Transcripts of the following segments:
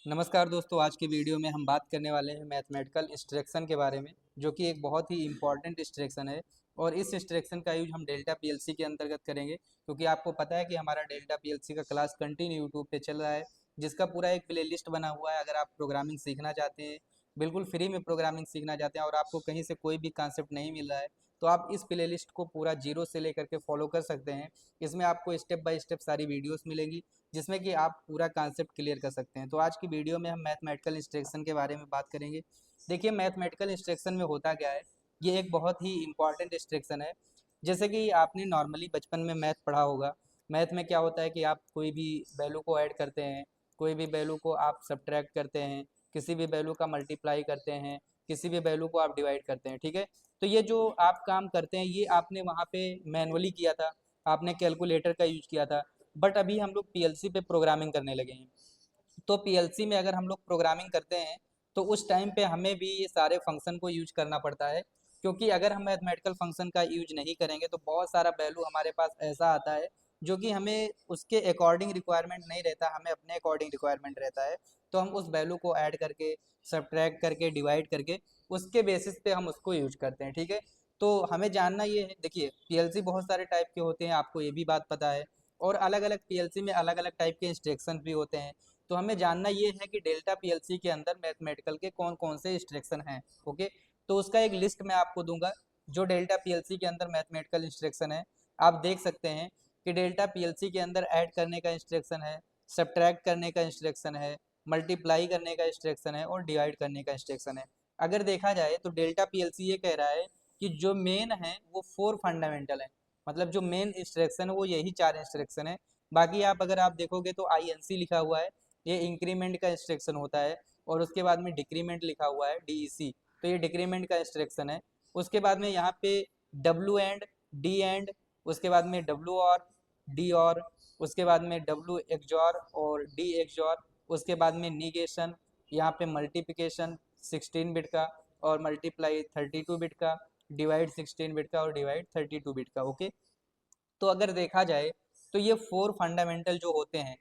नमस्कार दोस्तों, आज की वीडियो में हम बात करने वाले हैं मैथमेटिकल इंस्ट्रक्शन के बारे में, जो कि एक बहुत ही इम्पॉर्टेंट इंस्ट्रक्शन है। और इस इंस्ट्रक्शन का यूज हम डेल्टा पीएलसी के अंतर्गत करेंगे, क्योंकि आपको पता है कि हमारा डेल्टा पीएलसी का क्लास कंटिन्यू यूट्यूब पे चल रहा है, जिसका पूरा एक प्लेलिस्ट बना हुआ है। अगर आप प्रोग्रामिंग सीखना चाहते हैं, बिल्कुल फ्री में प्रोग्रामिंग सीखना चाहते हैं और आपको कहीं से कोई भी कॉन्सेप्ट नहीं मिल रहा है, तो आप इस प्लेलिस्ट को पूरा जीरो से लेकर के फॉलो कर सकते हैं। इसमें आपको स्टेप बाय स्टेप सारी वीडियोस मिलेंगी, जिसमें कि आप पूरा कॉन्सेप्ट क्लियर कर सकते हैं। तो आज की वीडियो में हम मैथमेटिकल इंस्ट्रक्शन के बारे में बात करेंगे। देखिए, मैथमेटिकल इंस्ट्रक्शन में होता क्या है, ये एक बहुत ही इंपॉर्टेंट इंस्ट्रक्शन है। जैसे कि आपने नॉर्मली बचपन में मैथ पढ़ा होगा। मैथ में क्या होता है कि आप कोई भी वैल्यू को ऐड करते हैं, कोई भी वैल्यू को आप सब्ट्रैक्ट करते हैं, किसी भी वैल्यू का मल्टीप्लाई करते हैं, किसी भी वैल्यू को आप डिवाइड करते हैं, ठीक है। तो ये जो आप काम करते हैं, ये आपने वहाँ पे मैनुअली किया था, आपने कैलकुलेटर का यूज किया था। बट अभी हम लोग पीएलसी पे प्रोग्रामिंग करने लगे हैं। तो पीएलसी में अगर हम लोग प्रोग्रामिंग करते हैं, तो उस टाइम पे हमें भी ये सारे फंक्शन को यूज करना पड़ता है। क्योंकि अगर हम मैथमेटिकल फंक्शन का यूज नहीं करेंगे, तो बहुत सारा वैल्यू हमारे पास ऐसा आता है जो कि हमें उसके अकॉर्डिंग रिक्वायरमेंट नहीं रहता, हमें अपने अकॉर्डिंग रिक्वायरमेंट रहता है। तो हम उस वैल्यू को ऐड करके, सब्ट्रैक्ट करके, डिवाइड करके, उसके बेसिस पे हम उसको यूज करते हैं, ठीक है। तो हमें जानना ये है, देखिए पीएलसी बहुत सारे टाइप के होते हैं, आपको ये भी बात पता है। और अलग अलग पीएलसी में अलग अलग टाइप के इंस्ट्रक्शन भी होते हैं। तो हमें जानना ये है कि डेल्टा पीएलसी के अंदर मैथमेटिकल के कौन कौन से इंस्ट्रक्शन हैं। ओके, तो उसका एक लिस्ट मैं आपको दूंगा, जो डेल्टा पीएलसी के अंदर मैथमेटिकल इंस्ट्रक्शन है। आप देख सकते हैं कि डेल्टा पीएलसी के अंदर ऐड करने का इंस्ट्रक्शन है, सब्ट्रैक्ट करने का इंस्ट्रक्शन है, मल्टीप्लाई करने का इंस्ट्रक्शन है और डिवाइड करने का इंस्ट्रक्शन है। अगर देखा जाए तो डेल्टा पीएलसी ये कह रहा है कि जो मेन है वो 4 फंडामेंटल है। मतलब जो मेन इंस्ट्रक्शन है वो यही 4 इंस्ट्रक्शन है। बाकी अगर आप देखोगे तो आईएनसी लिखा हुआ है, ये इंक्रीमेंट का इंस्ट्रक्शन होता है। और उसके बाद में डिक्रीमेंट लिखा हुआ है, डीईसी, तो ये डिक्रीमेंट का इंस्ट्रक्शन है। उसके बाद में यहाँ पे डब्ल्यू एंड, डी एंड, उसके बाद में डब्ल्यू और, डी और, उसके बाद में डब्ल्यू एक्सॉर और डी एक्सॉर, उसके बाद में निगेशन, यहाँ पे मल्टीप्लिकेशन 16 बिट का और मल्टीप्लाई 32 बिट का, डिवाइड 16 बिट का और डिवाइड 32 बिट का। ओके, तो अगर देखा जाए तो ये 4 फंडामेंटल जो होते हैं,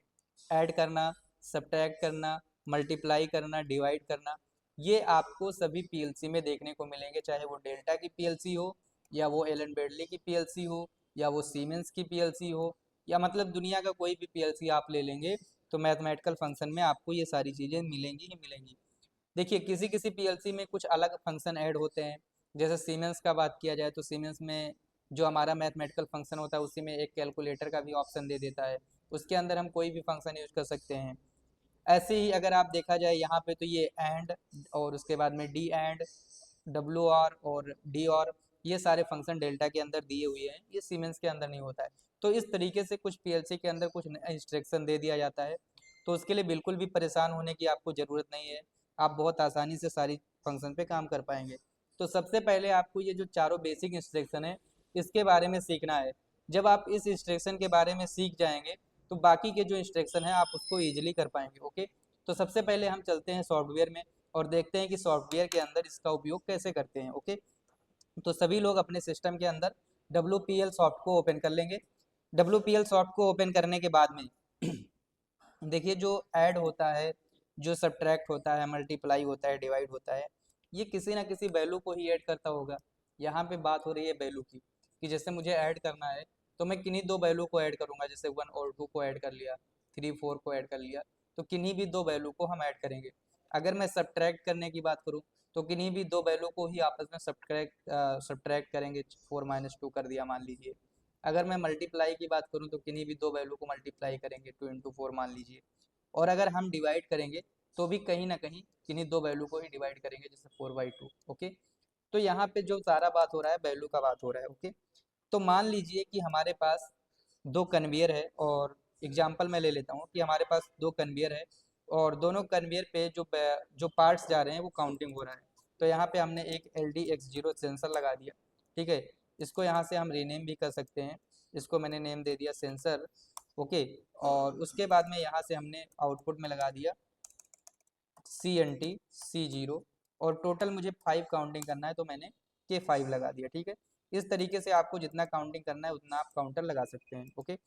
ऐड करना, सब्ट्रैक्ट करना, मल्टीप्लाई करना, डिवाइड करना, ये आपको सभी पीएलसी में देखने को मिलेंगे। चाहे वो डेल्टा की पीएलसी हो, या वो एलन बेडली की पीएलसी हो, या वो सीमेंस की पीएलसी हो, या मतलब दुनिया का कोई भी पीएलसी आप ले लेंगे, तो मैथमेटिकल फंक्शन में आपको ये सारी चीज़ें मिलेंगी ही मिलेंगी। देखिए, किसी किसी पीएलसी में कुछ अलग फंक्शन ऐड होते हैं। जैसे सीमेंस का बात किया जाए तो सीमेंस में जो हमारा मैथमेटिकल फंक्शन होता है, उसी में एक कैलकुलेटर का भी ऑप्शन दे देता है। उसके अंदर हम कोई भी फंक्शन यूज कर सकते हैं। ऐसे ही अगर आप देखा जाए यहाँ पे, तो ये एंड, और उसके बाद में डी एंड, डब्ल्यू आर और डी और, ये सारे फंक्शन डेल्टा के अंदर दिए हुए हैं, ये सीमेंस के अंदर नहीं होता है। तो इस तरीके से कुछ पीएलसी के अंदर कुछ इंस्ट्रक्शन दे दिया जाता है। तो उसके लिए बिल्कुल भी परेशान होने की आपको ज़रूरत नहीं है, आप बहुत आसानी से सारी फंक्शन पे काम कर पाएंगे। तो सबसे पहले आपको ये जो चारों बेसिक इंस्ट्रक्शन है, इसके बारे में सीखना है। जब आप इस इंस्ट्रक्शन के बारे में सीख जाएंगे, तो बाकी के जो इंस्ट्रक्शन है आप उसको ईजिली कर पाएंगे। ओके, तो सबसे पहले हम चलते हैं सॉफ्टवेयर में और देखते हैं कि सॉफ्टवेयर के अंदर इसका उपयोग कैसे करते हैं। ओके, तो सभी लोग अपने सिस्टम के अंदर WPL सॉफ्ट को ओपन कर लेंगे। WPL सॉफ्ट को ओपन करने के बाद में देखिए, जो ऐड होता है, जो सब्ट्रैक्ट होता है, मल्टीप्लाई होता है, डिवाइड होता है, ये किसी ना किसी वैल्यू को ही ऐड करता होगा। यहाँ पे बात हो रही है वैल्यू की, कि जैसे मुझे ऐड करना है, तो मैं किन्हीं दो वैल्यू को ऐड करूंगा। जैसे 1 और 2 को ऐड कर लिया, 3 4 को ऐड कर लिया, तो किन्हीं भी दो वैल्यू को हम ऐड करेंगे। अगर मैं सब्ट्रैक्ट करने की बात करूँ, तो किन्हीं भी दो वैल्यू को ही आपस में सब्ट्रैक्ट करेंगे। 4 - 2 कर दिया मान लीजिए। अगर मैं मल्टीप्लाई की बात करूँ, तो किन्हीं भी दो वैल्यू को मल्टीप्लाई करेंगे, 2 × 4 मान लीजिए। और अगर हम डिवाइड करेंगे, तो भी कहीं ना कहीं किन्हीं दो वैल्यू को ही डिवाइड करेंगे, जैसे 4/2। ओके, तो यहाँ पे जो सारा बात हो रहा है, वैल्यू का बात हो रहा है। ओके, तो मान लीजिए कि हमारे पास दो कन्वेयर है, और एग्जाम्पल मैं ले लेता हूँ कि हमारे पास दो कन्वेयर है, और दोनों कन्वेयर पे जो पार्ट्स जा रहे हैं वो काउंटिंग हो रहा है। तो यहाँ पे हमने एक LDX0 सेंसर लगा दिया, ठीक है। इसको यहाँ से हम रीनेम भी कर सकते हैं। इसको मैंने नेम दे दिया सेंसर। ओके, और उसके बाद में यहाँ से हमने आउटपुट में लगा दिया CNT C0, और टोटल मुझे 5 काउंटिंग करना है, तो मैंने K5 लगा दिया, ठीक है। इस तरीके से आपको जितना काउंटिंग करना है उतना आप काउंटर लगा सकते हैं। ओके,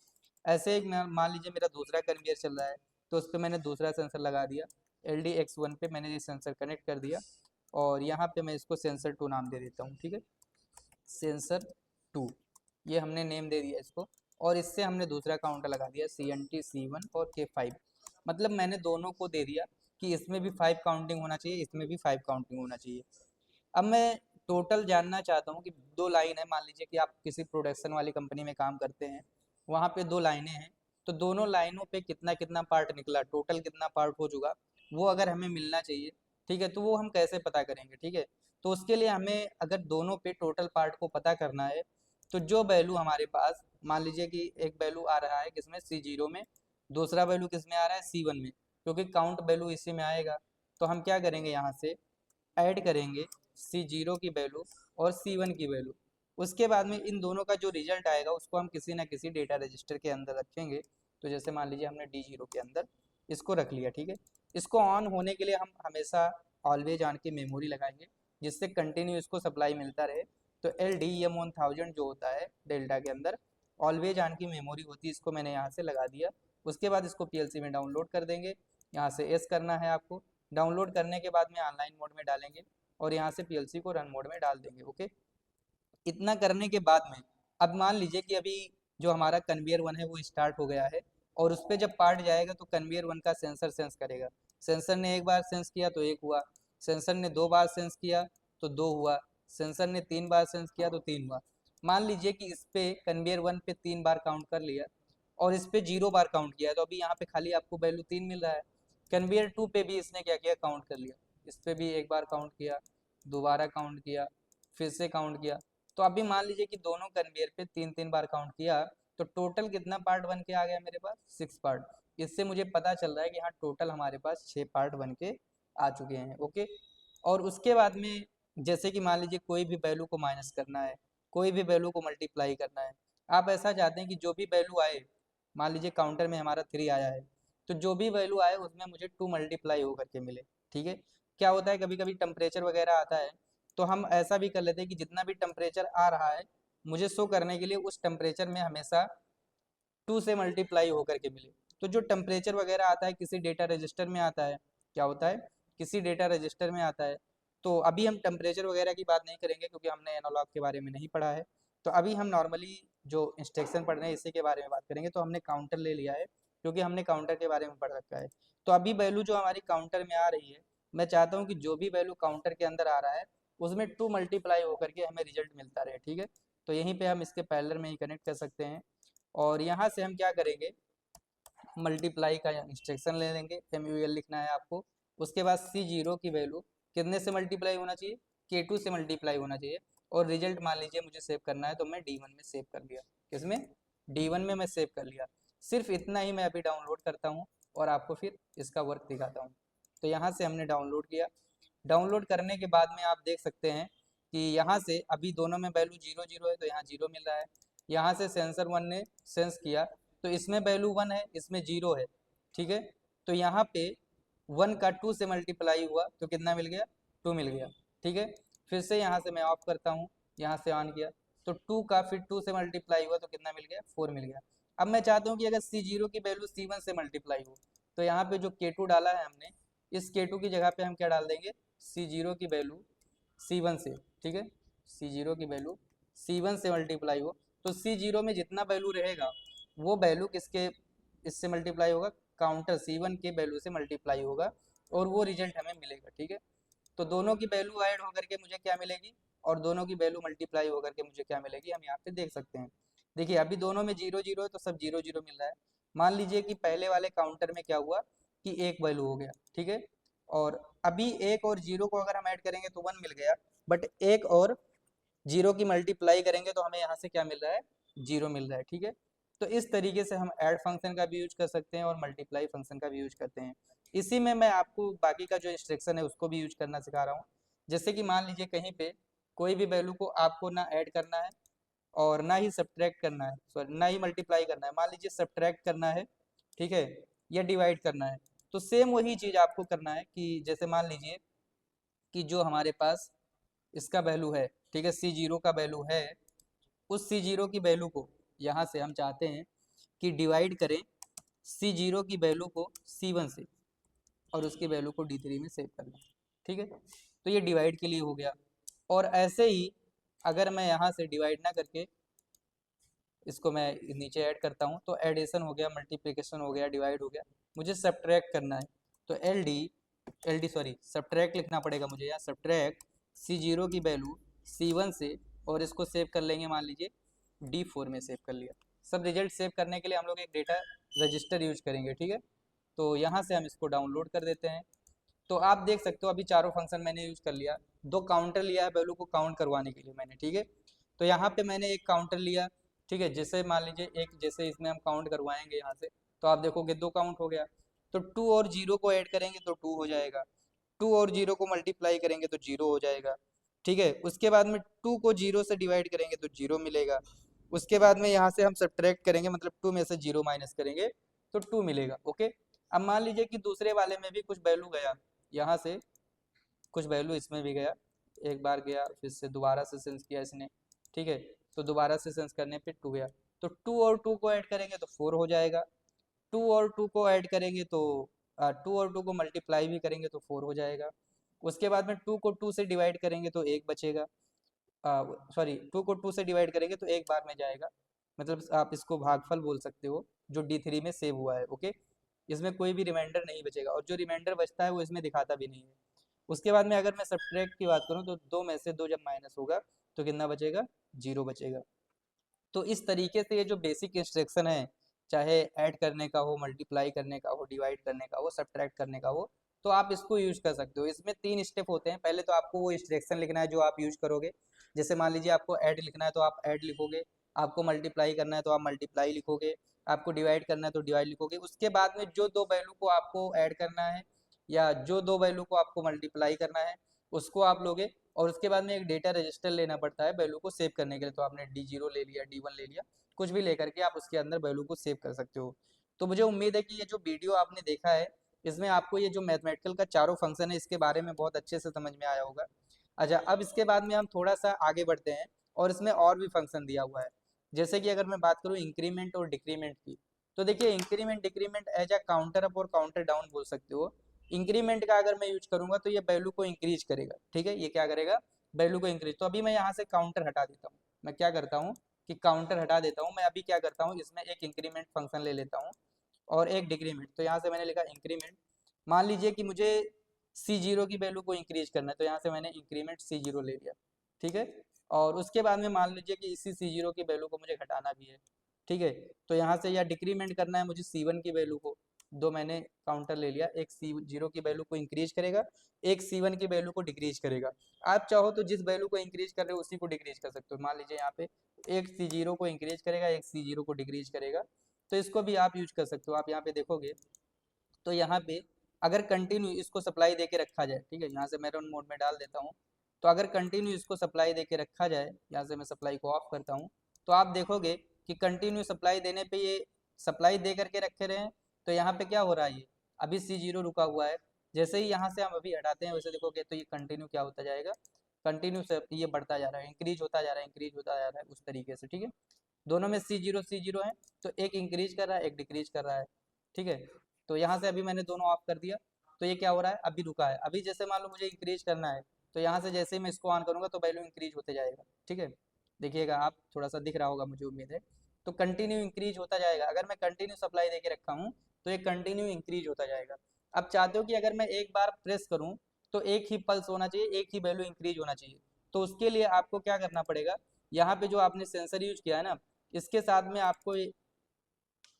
ऐसे एक मान लीजिए मेरा दूसरा कन्वेयर चल रहा है, तो उस पर मैंने दूसरा सेंसर लगा दिया LDX1 पे मैंने ये सेंसर कनेक्ट कर दिया और यहाँ पे मैं इसको सेंसर 2 नाम दे देता हूँ, ठीक है, सेंसर 2 ये हमने नेम दे दिया इसको। और इससे हमने दूसरा काउंटर लगा दिया CNT C1 और K5, मतलब मैंने दोनों को दे दिया कि इसमें भी 5 काउंटिंग होना चाहिए, इसमें भी 5 काउंटिंग होना चाहिए। अब मैं टोटल जानना चाहता हूँ कि 2 लाइन है, मान लीजिए कि आप किसी प्रोडक्शन वाली कंपनी में काम करते हैं, वहाँ पे 2 लाइनें हैं, तो दोनों लाइनों पे कितना कितना पार्ट निकला, टोटल कितना पार्ट हो चुका, वो अगर हमें मिलना चाहिए, ठीक है, तो वो हम कैसे पता करेंगे, ठीक है। तो उसके लिए हमें अगर दोनों पे टोटल पार्ट को पता करना है, तो जो वैल्यू हमारे पास, मान लीजिए कि एक वैल्यू आ रहा है किसमें, C0 में, दूसरा वैल्यू किस में आ रहा है, C1 में, क्योंकि काउंट वैल्यू इसी में आएगा। तो हम क्या करेंगे, यहाँ से ऐड करेंगे C0 की वैल्यू और C1 की वैल्यू। उसके बाद में इन दोनों का जो रिजल्ट आएगा उसको हम किसी ना किसी डेटा रजिस्टर के अंदर रखेंगे। तो जैसे मान लीजिए हमने D0 के अंदर इसको रख लिया, ठीक है। इसको ऑन होने के लिए हम हमेशा ऑलवेज ऑन की मेमोरी लगाएंगे, जिससे कंटिन्यू इसको सप्लाई मिलता रहे। तो LDEM1000 जो होता है डेल्टा के अंदर, ऑलवेज ऑन की मेमोरी होती है, इसको मैंने यहाँ से लगा दिया। उसके बाद इसको PLC में डाउनलोड कर देंगे, यहाँ से एस करना है आपको। डाउनलोड करने के बाद में ऑनलाइन मोड में डालेंगे और यहाँ से PLC को रन मोड में डाल देंगे, ओके। इतना करने के बाद में अब मान लीजिए कि अभी जो हमारा कन्वेयर 1 है वो स्टार्ट हो गया है, और उस पर जब पार्ट जाएगा तो कन्वेयर 1 का सेंसर सेंस करेगा। सेंसर ने एक बार सेंस किया तो 1 हुआ, सेंसर ने 2 बार सेंस किया तो 2 हुआ, सेंसर ने 3 बार सेंस किया तो 3 हुआ। मान लीजिए कि इस पे कन्वेयर 1 पे 3 बार काउंट कर लिया और इस पे 0 बार काउंट किया है, तो अभी यहाँ पे खाली आपको वैल्यू 3 मिल रहा है। कन्वेयर 2 पे भी इसने क्या किया, काउंट कर लिया, इस पे भी 1 बार काउंट किया, दोबारा काउंट किया, फिर से काउंट किया। तो अभी मान लीजिए कि दोनों कन्वेयर पे 3 3 बार काउंट किया, तो टोटल कितना पार्ट बन के आ गया मेरे पास, 6 पार्ट। इससे मुझे पता चल रहा है कि हाँ टोटल हमारे पास 6 पार्ट बन के आ चुके हैं, ओके। और उसके बाद में जैसे कि मान लीजिए कोई भी वैल्यू को माइनस करना है, कोई भी वैल्यू को मल्टीप्लाई करना है, आप ऐसा चाहते हैं कि जो भी वैल्यू आए, मान लीजिए काउंटर में हमारा 3 आया है, तो जो भी वैल्यू आए उसमें मुझे 2 मल्टीप्लाई होकर के मिले, ठीक है। क्या होता है, कभी कभी टेम्परेचर वगैरह आता है, तो हम ऐसा भी कर लेते हैं कि जितना भी टेम्परेचर आ रहा है मुझे शो करने के लिए उस टेम्परेचर में हमेशा 2 से मल्टीप्लाई होकर के मिले। तो जो टेम्परेचर वगैरह आता है किसी डेटा रजिस्टर में आता है, क्या होता है, किसी डेटा रजिस्टर में आता है। तो अभी हम टेम्परेचर वगैरह की बात नहीं करेंगे क्योंकि हमने एनालॉग के बारे में नहीं पढ़ा है। तो अभी हम नॉर्मली जो इंस्ट्रक्शन पढ़ रहे हैं इसी के बारे में बात करेंगे। तो हमने काउंटर ले लिया है क्योंकि हमने काउंटर के बारे में पढ़ रखा है। तो अभी वैल्यू जो हमारी काउंटर में आ रही है, मैं चाहता हूँ कि जो भी वैल्यू काउंटर के अंदर आ रहा है उसमें 2 मल्टीप्लाई होकर के हमें रिजल्ट मिलता रहे, ठीक है। तो यहीं पे हम इसके पैरेलल में ही कनेक्ट कर सकते हैं। और यहाँ से हम क्या करेंगे, मल्टीप्लाई का इंस्ट्रक्शन ले लेंगे, MUL लिखना है आपको। उसके बाद C0 की वैल्यू कितने से मल्टीप्लाई होना चाहिए, K2 से मल्टीप्लाई होना चाहिए। और रिजल्ट मान लीजिए मुझे सेव करना है, तो मैं D1 में सेव कर लिया, किसमें, D1 में मैं सेव कर लिया। सिर्फ इतना ही मैं अभी डाउनलोड करता हूँ और आपको फिर इसका वर्क दिखाता हूँ। तो यहाँ से हमने डाउनलोड किया। डाउनलोड करने के बाद में आप देख सकते हैं कि यहाँ से अभी दोनों में वैल्यू 0 0 है, तो यहाँ 0 मिल रहा है। यहाँ से सेंसर 1 ने सेंस किया तो इसमें वैल्यू 1 है, इसमें 0 है, ठीक है। तो यहाँ पे 1 का 2 से मल्टीप्लाई हुआ तो कितना मिल गया, 2 मिल गया, ठीक है। फिर से यहाँ से मैं ऑफ करता हूँ, यहाँ से ऑन किया तो 2 का फिर 2 से मल्टीप्लाई हुआ तो कितना मिल गया, 4 मिल गया। अब मैं चाहता हूँ कि अगर C0 की वैल्यू C1 से मल्टीप्लाई हो, तो यहाँ पे जो K2 डाला है हमने, इस K2 की जगह पे हम क्या डाल देंगे, C0 की वैल्यू C1 से, ठीक है, C0 की वैल्यू C1 से मल्टीप्लाई हो, तो C0 में जितना वैल्यू रहेगा वो वैल्यू किसके, इससे मल्टीप्लाई होगा, काउंटर C1 के वैल्यू से मल्टीप्लाई होगा और वो रिजल्ट हमें मिलेगा, ठीक है। तो दोनों की वैल्यू ऐड होकर के मुझे क्या मिलेगी और दोनों की वैल्यू मल्टीप्लाई होकर के मुझे क्या मिलेगी, हम यहाँ पे देख सकते हैं। देखिए अभी दोनों में 0 0 है तो सब 0 0 मिल रहा है। मान लीजिए कि पहले वाले काउंटर में क्या हुआ कि एक वैल्यू हो गया, ठीक है। और अभी एक और 0 को अगर हम ऐड करेंगे तो 1 मिल गया, बट एक और 0 की मल्टीप्लाई करेंगे तो हमें यहाँ से क्या मिल रहा है, 0 मिल रहा है, ठीक है। तो इस तरीके से हम ऐड फंक्शन का भी यूज कर सकते हैं और मल्टीप्लाई फंक्शन का भी यूज करते हैं। इसी में मैं आपको बाकी का जो इंस्ट्रक्शन है उसको भी यूज करना सिखा रहा हूँ। जैसे कि मान लीजिए कहीं पे कोई भी वैल्यू को आपको ना ऐड करना है और ना ही सब्ट्रैक्ट करना है, सॉरी ना ही मल्टीप्लाई करना है, मान लीजिए सब्ट्रैक्ट करना है, ठीक है, या डिवाइड करना है। तो सेम वही चीज़ आपको करना है कि जैसे मान लीजिए कि जो हमारे पास इसका वैल्यू है, ठीक है, C0 का वैल्यू है, उस C0 की वैल्यू को यहाँ से हम चाहते हैं कि डिवाइड करें C0 की वैल्यू को C1 से, और उसकी वैल्यू को D3 में सेव करना। ठीक है, तो ये डिवाइड के लिए हो गया। और ऐसे ही अगर मैं यहाँ से डिवाइड ना करके इसको मैं नीचे ऐड करता हूँ, तो एडिशन हो गया, मल्टीप्लिकेशन हो गया, डिवाइड हो गया, मुझे सब्ट्रैक्ट करना है। तो सब्ट्रैक्ट लिखना पड़ेगा मुझे, यहाँ सब्ट्रैक्ट C0 की वैल्यू C1 से, और इसको सेव कर लेंगे, मान लीजिए D4 में सेव कर लिया। सब रिजल्ट सेव करने के लिए हम लोग एक डेटा रजिस्टर यूज करेंगे। ठीक है, तो यहाँ से हम इसको डाउनलोड कर देते हैं। तो आप देख सकते हो अभी चारों फंक्शन मैंने यूज कर लिया। दो काउंटर लिया है वैल्यू को काउंट करवाने के लिए मैंने। ठीक है, तो यहाँ पे मैंने एक काउंटर लिया। ठीक है, जैसे मान लीजिए एक, जैसे इसमें हम काउंट करवाएंगे यहाँ से, तो आप देखोगे 2 काउंट हो गया। तो 2 और 0 को ऐड करेंगे तो 2 हो जाएगा, 2 और 0 को मल्टीप्लाई करेंगे तो 0 हो जाएगा। ठीक है, उसके बाद में 2 को 0 से डिवाइड करेंगे तो 0 मिलेगा। उसके बाद में यहाँ से हम सब्ट्रैक्ट करेंगे, मतलब 2 में से 0 माइनस करेंगे तो 2 मिलेगा। ओके, अब मान लीजिए कि दूसरे वाले में भी कुछ वैल्यू गया, यहाँ से कुछ वैल्यू इसमें भी गया, एक बार गया, फिर से दोबारा से सेंस किया इसने। ठीक है, तो दोबारा से सेंस करने पे 2 गया, तो 2 और 2 को ऐड करेंगे तो 4 हो जाएगा। 2 और 2 को ऐड करेंगे तो 2 और 2 को मल्टीप्लाई भी करेंगे तो 4 हो जाएगा। उसके बाद में 2 को 2 से डिवाइड करेंगे तो 1 बचेगा, 2 को 2 से डिवाइड करेंगे तो एक बार में जाएगा, मतलब आप इसको भागफल बोल सकते हो, जो D3 में सेव हुआ है। ओके, इसमें कोई भी रिमाइंडर नहीं बचेगा, और जो रिमाइंडर बचता है वो इसमें दिखाता भी नहीं है। उसके बाद में अगर मैं सब्ट्रैक्ट की बात करूँ तो 2 में से 2 जब माइनस होगा तो कितना बचेगा, 0 बचेगा। तो इस तरीके से ये जो बेसिक इंस्ट्रक्शन है, चाहे ऐड करने का हो, मल्टीप्लाई करने का हो, डिवाइड करने का हो, सब्ट्रैक्ट करने का हो, तो आप इसको यूज कर सकते हो। इसमें 3 स्टेप होते हैं। पहले तो आपको वो इंस्ट्रक्शन लिखना है जो आप यूज करोगे। जैसे मान लीजिए आपको ऐड लिखना है तो आप ऐड लिखोगे, आपको मल्टीप्लाई करना है तो आप मल्टीप्लाई लिखोगे, आपको डिवाइड करना है तो डिवाइड लिखोगे। उसके बाद में जो दो वैल्यू को आपको ऐड करना है या जो दो वैल्यू को आपको मल्टीप्लाई करना है उसको आप लोगे, और उसके बाद में एक डेटा रजिस्टर लेना पड़ता है वैल्यू को सेव करने के लिए। तो आपने D0 ले लिया, D1 ले लिया, कुछ भी लेकर के आप उसके अंदर वैल्यू को सेव कर सकते हो। तो मुझे उम्मीद है कि ये जो वीडियो आपने देखा है, इसमें आपको ये जो मैथमेटिकल का चारों फंक्शन है इसके बारे में बहुत अच्छे से समझ में आया होगा। अच्छा, अब इसके बाद में हम थोड़ा सा आगे बढ़ते हैं, और इसमें और भी फंक्शन दिया हुआ है। जैसे कि अगर मैं बात करूँ इंक्रीमेंट और डिक्रीमेंट की, तो देखिए increment decrement as a counter up और काउंटर डाउन बोल सकते हो। इंक्रीमेंट का अगर मैं यूज करूंगा तो ये वैल्यू को इंक्रीज करेगा। ठीक है, ये क्या करेगा, वैल्यू को इंक्रीज। तो अभी मैं यहाँ से काउंटर हटा देता हूँ। मैं क्या करता हूँ कि काउंटर हटा देता हूँ। मैं अभी क्या करता हूँ, इसमें एक इंक्रीमेंट फंक्शन ले लेता हूँ और एक डिक्रीमेंट। तो यहाँ से मैंने लिखा इंक्रीमेंट। मान लीजिए कि मुझे C0 की वैल्यू को इंक्रीज करना है, तो यहाँ से मैंने इंक्रीमेंट C0 ले लिया। ठीक है, और उसके बाद में मान लीजिए कि इसी C0 की वैल्यू को मुझे घटाना भी है। ठीक है, तो यहाँ से या डिक्रीमेंट करना है मुझे C1 की वैल्यू को, दो मैंने काउंटर ले लिया, एक C0 की वैल्यू को इंक्रीज करेगा, एक C1 की वैल्यू को डिक्रीज करेगा। आप चाहो तो जिस वैल्यू को इंक्रीज कर रहे हो उसी को डिक्रीज कर सकते हो। मान लीजिए यहाँ पे एक C0 को इंक्रीज करेगा, एक C0 को डिक्रीज करेगा, तो इसको भी आप यूज कर सकते हो। आप यहाँ पे देखोगे तो यहाँ पे अगर कंटिन्यू इसको सप्लाई दे के रखा जाए, ठीक है, यहाँ से मैं रन मोड में डाल देता हूँ। तो अगर कंटिन्यू इसको सप्लाई दे के रखा जाए, यहाँ से मैं सप्लाई को ऑफ करता हूँ, तो आप देखोगे कि कंटिन्यू सप्लाई देने पे ये सप्लाई दे करके रखे रहे हैं। तो यहाँ पे क्या हो रहा है, ये अभी C0 रुका हुआ है। जैसे ही यहाँ से हम अभी हटाते हैं वैसे देखोगे तो ये कंटिन्यू क्या होता जाएगा, कंटिन्यू से ये बढ़ता जा रहा है, इंक्रीज होता जा रहा है, इंक्रीज होता जा रहा है उस तरीके से। ठीक है, दोनों में C0 है, तो एक इंक्रीज कर रहा है, एक डिक्रीज कर रहा है। ठीक है, तो यहाँ से अभी मैंने दोनों ऑफ कर दिया, तो ये क्या हो रहा है, अभी रुका है। अभी जैसे मान लो मुझे इंक्रीज करना है, तो यहाँ से जैसे ही मैं इसको ऑन करूँगा तो वैल्यू इंक्रीज होते जाएगा। ठीक है, देखिएगा आप, थोड़ा सा दिख रहा होगा मुझे उम्मीद है। तो कंटिन्यू इंक्रीज होता जाएगा। अगर मैं कंटिन्यू सप्लाई दे के रखा हूँ तो ये कंटिन्यू इंक्रीज होता जाएगा। अब चाहते हो कि अगर मैं एक बार प्रेस करूँ तो एक ही पल्स होना चाहिए, एक ही वैल्यू इंक्रीज होना चाहिए। तो उसके लिए आपको क्या करना पड़ेगा, यहाँ पे जो आपने सेंसर यूज किया है ना, इसके साथ में आपको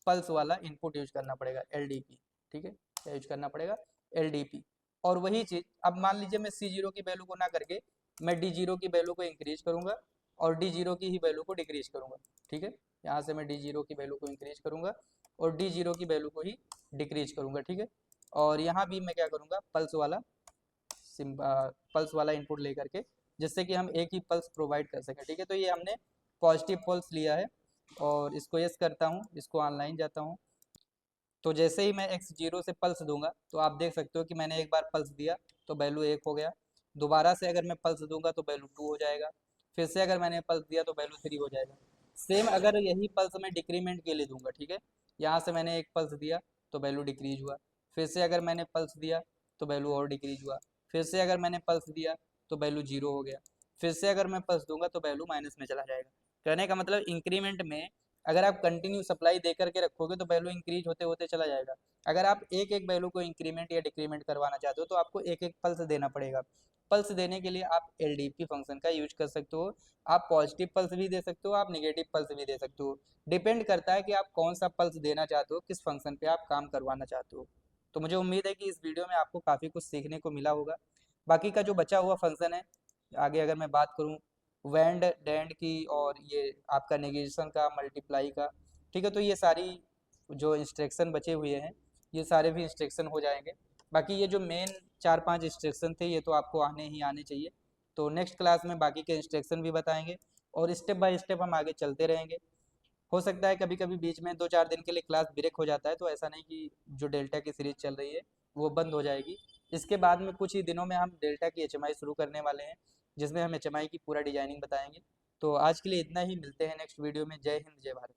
पल्स वाला इनपुट यूज करना पड़ेगा, LDP। ठीक है, क्या यूज करना पड़ेगा, LDP। और वही चीज अब मान लीजिए मैं C0 की वैल्यू को ना करके मैं D0 की वैल्यू को इंक्रीज करूंगा और D0 की ही वैल्यू को डिक्रीज करूंगा। ठीक है, यहाँ से मैं D0 की वैल्यू को इंक्रीज करूंगा और D0 की वैल्यू को ही डिक्रीज करूंगा। ठीक है, और यहाँ भी मैं क्या करूंगा, पल्स वाला इनपुट लेकर के, जिससे कि हम एक ही पल्स प्रोवाइड कर सकें। ठीक है, तो ये हमने पॉजिटिव पल्स लिया है, और इसको यस करता हूँ, इसको ऑनलाइन जाता हूँ। तो जैसे ही मैं X0 से पल्स दूंगा तो आप देख सकते हो कि मैंने एक बार पल्स दिया तो वैल्यू 1 हो गया। दोबारा से अगर मैं पल्स दूंगा तो वैल्यू 2 हो जाएगा। फिर से अगर मैंने पल्स दिया तो वैल्यू 3 हो जाएगा। सेम अगर यही पल्स मैं डिक्रीमेंट के लिए दूंगा, ठीक है, यहाँ से मैंने एक पल्स दिया तो वैल्यू डिक्रीज हुआ, फिर से अगर मैंने पल्स दिया तो वैल्यू और डिक्रीज हुआ, फिर से अगर मैंने पल्स दिया तो वैल्यू 0 हो गया, फिर से अगर मैं पल्स दूंगा तो वैल्यू माइनस में चला जाएगा। कहने का मतलब इंक्रीमेंट में अगर आप कंटिन्यू सप्लाई दे करके रखोगे तो वैल्यू इंक्रीज होते होते चला जाएगा। अगर आप एक एक वैल्यू को इंक्रीमेंट या डिक्रीमेंट करवाना चाहते हो तो आपको एक एक पल्स देना पड़ेगा। पल्स देने के लिए आप एलडीपी फंक्शन का यूज कर सकते हो। आप पॉजिटिव पल्स भी दे सकते हो, आप निगेटिव पल्स भी दे सकते हो। डिपेंड करता है कि आप कौन सा पल्स देना चाहते हो, किस फंक्शन पे आप काम करवाना चाहते हो। तो मुझे उम्मीद है कि इस वीडियो में आपको काफ़ी कुछ सीखने को मिला होगा। बाकी का जो बचा हुआ फंक्शन है, आगे अगर मैं बात करूँ वेंड डेंड की और ये आपका नेगेशन का, मल्टीप्लाई का, ठीक है, तो ये सारी जो इंस्ट्रक्शन बचे हुए हैं ये सारे भी इंस्ट्रक्शन हो जाएंगे। बाकी ये जो मेन 4-5 इंस्ट्रक्शन थे ये तो आपको आने ही आने चाहिए। तो नेक्स्ट क्लास में बाकी के इंस्ट्रक्शन भी बताएंगे और स्टेप बाय स्टेप हम आगे चलते रहेंगे। हो सकता है कभी कभी बीच में 2-4 दिन के लिए क्लास ब्रेक हो जाता है, तो ऐसा नहीं कि जो डेल्टा की सीरीज चल रही है वो बंद हो जाएगी। इसके बाद में कुछ ही दिनों में हम डेल्टा की एचएमआई शुरू करने वाले हैं, जिसमें हम एचएमआई की पूरा डिजाइनिंग बताएंगे। तो आज के लिए इतना ही, मिलते हैं नेक्स्ट वीडियो में। जय हिंद, जय भारत।